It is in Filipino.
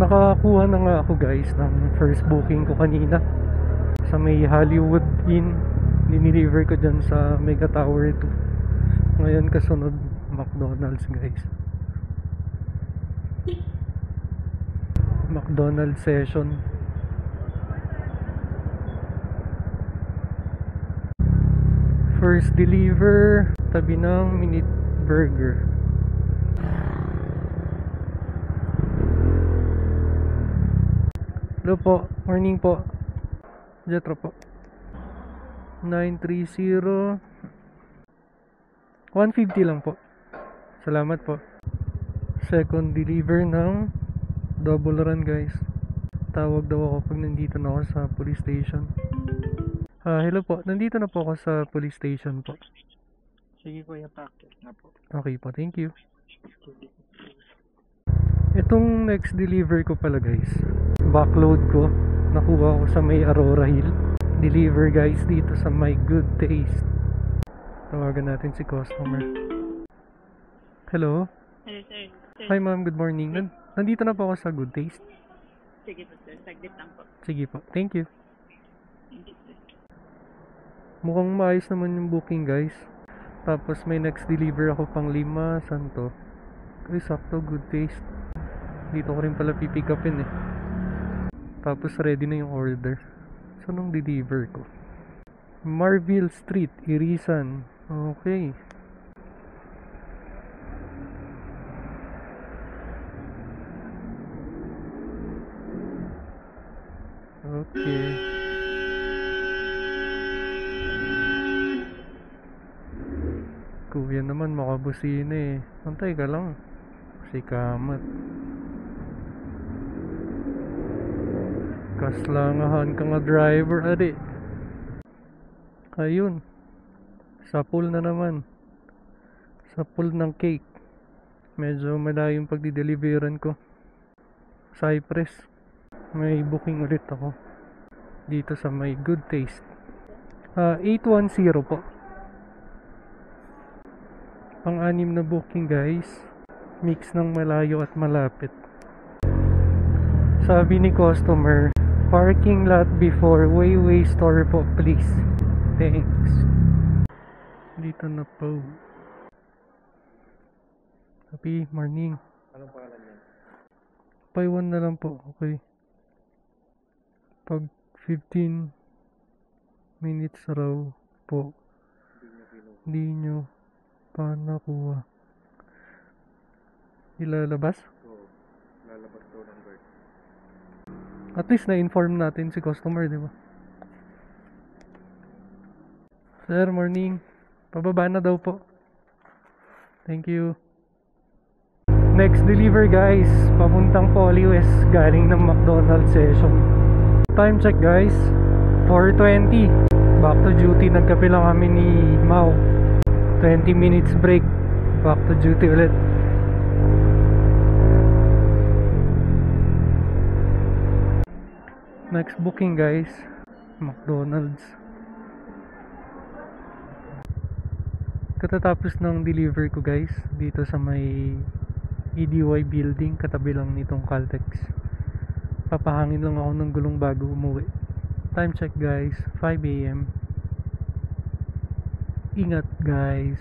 Nakakuha na nga ako guys ng first booking ko kanina sa may Hollywood Inn. Diniliver ko dyan sa Mega Tower 2. Ngayon kasunod McDonald's guys. McDonald's session. First deliver, tabi ng Minute Burger. Hello po, morning po. Jetro po. 930 150 lang po. Salamat po. Second deliver ng double run guys. Tawag daw ako pag nandito na ako sa police station. Hello po, nandito na po ako sa police station po. Sige kuya, packet na po. Okay po, thank you. Itong next deliver ko pala guys, backload ko, nakuha ko sa may Aurora Hill. Deliver guys dito sa My Good Taste. Tawagan natin si customer. Hello? Hello sir. Hi ma'am, good morning. Nandito na po ako sa Good Taste. Sige po sir, saglit lang po. Sige po, thank you. Thank you sir. Mukhang maayos naman yung booking guys. Tapos may next deliver ako pang 5, santo. Ay sakto, Good Taste. Dito ko rin pala pipick upin eh. Tapos ready na yung order. So nung deliver ko, Marville Street, Irisan. Okay. Okay. Kuya naman makabusina eh. Antay ka lang. Si kamat. Kaslangahan ka nga driver, adi. Ayun. Sa pool na naman. Sa pool ng cake. Medyo malayo yung pagdideliveran ko. Cypress. May booking ulit ako. Dito sa My Good Taste. 810 po. Pang-anim na booking guys. Mix ng malayo at malapit. Sabi ni customer, parking lot before Wayway store po please. Thanks. Dito na po. Happy morning. Anong pangalan niya? Buy one na lang po. Okay. Pag 15 minutes raw po, hindi nyo pa nakuha. Ilalabas? Oo, lalabas daw ng guard. At least na-inform natin si customer, di ba? Sir, morning. Pababa na daw po. Thank you. Next deliver guys, papuntang Poly West, galing ng McDonald's session. Time check guys, 4:20. Back to duty, nagkape lang kami ni Mau. 20 minutes break, back to duty ulit. Next booking guys, McDonald's. Katatapos ng deliver ko guys, dito sa may EDY building, katabi lang nitong Caltex. Papahangin lang ako ng gulong bago umuwi. Time check guys, 5 AM. Ingat guys.